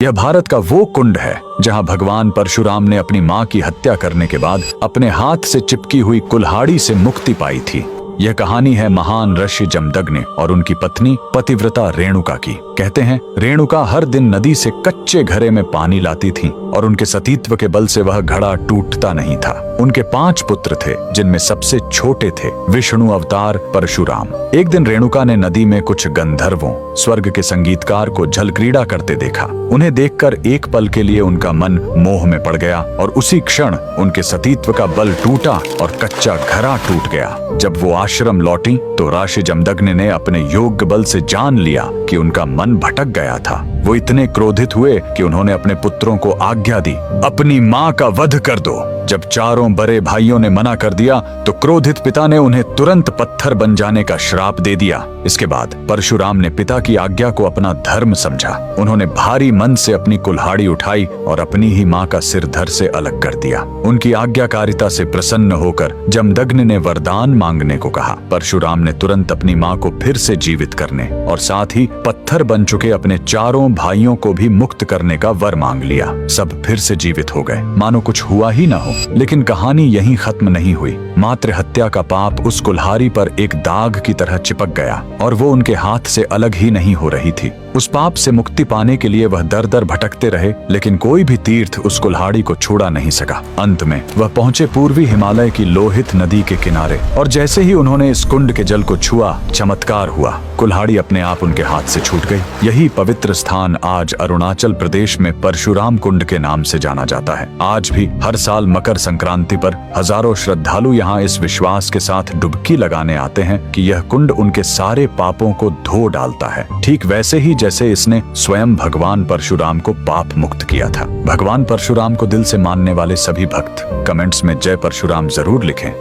यह भारत का वो कुंड है जहां भगवान परशुराम ने अपनी मां की हत्या करने के बाद अपने हाथ से चिपकी हुई कुल्हाड़ी से मुक्ति पाई थी। यह कहानी है महान ऋषि जमदग्नि और उनकी पत्नी पतिव्रता रेणुका की। कहते हैं रेणुका हर दिन नदी से कच्चे घड़े में पानी लाती थी और उनके सतीत्व के बल से वह घड़ा टूटता नहीं था। उनके 5 पुत्र थे जिनमें सबसे छोटे थे विष्णु अवतार परशुराम। एक दिन रेणुका ने नदी में कुछ गंधर्वों स्वर्ग के संगीतकार को जल क्रीड़ा करते देखा। उन्हें देखकर एक पल के लिए उनका मन मोह में पड़ गया और उसी क्षण उनके सतीत्व का बल टूटा और कच्चा घड़ा टूट गया। जब वो आश्रम लौटी तो ऋषि जमदग्नि ने अपने योग्य बल से जान लिया कि उनका मन भटक गया था। वो इतने क्रोधित हुए कि उन्होंने अपने पुत्रों को आज्ञा दी, अपनी मां का वध कर दो। जब चारों बड़े भाइयों ने मना कर दिया तो क्रोधित पिता ने उन्हें तुरंत पत्थर बन जाने का श्राप दे दिया। इसके बाद परशुराम ने पिता की आज्ञा को अपना धर्म समझा। उन्होंने भारी मन से अपनी कुल्हाड़ी उठाई और अपनी ही मां का सिर धड़ से अलग कर दिया। उनकी आज्ञाकारिता से प्रसन्न होकर जमदग्नि ने वरदान मांगने को कहा। परशुराम ने तुरंत अपनी मां को फिर से जीवित करने और साथ ही पत्थर बन चुके अपने चारों भाइयों को भी मुक्त करने का वर मांग लिया। सब फिर से जीवित हो गए, मानो कुछ हुआ ही ना हो। लेकिन कहानी यहीं खत्म नहीं हुई। मातृ हत्या का पाप उस कुल्हाड़ी पर एक दाग की तरह चिपक गया और वो उनके हाथ से अलग ही नहीं हो रही थी। उस पाप से मुक्ति पाने के लिए वह दर दर भटकते रहे, लेकिन कोई भी तीर्थ उस कुल्हाड़ी को छुड़ा नहीं सका। अंत में वह पहुंचे पूर्वी हिमालय की लोहित नदी के किनारे और जैसे ही उन्होंने इस कुंड के जल को छुआ, चमत्कार हुआ। कुल्हाड़ी अपने आप उनके हाथ से छूट गई। यही पवित्र स्थान आज अरुणाचल प्रदेश में परशुराम कुंड के नाम से जाना जाता है। आज भी हर साल मकर संक्रांति पर हजारों श्रद्धालु यहाँ इस विश्वास के साथ डुबकी लगाने आते हैं कि यह कुंड उनके सारे पापों को धो डालता है, ठीक वैसे ही जैसे इसने स्वयं भगवान परशुराम को पाप मुक्त किया था। भगवान परशुराम को दिल से मानने वाले सभी भक्त कमेंट्स में जय परशुराम जरूर लिखें।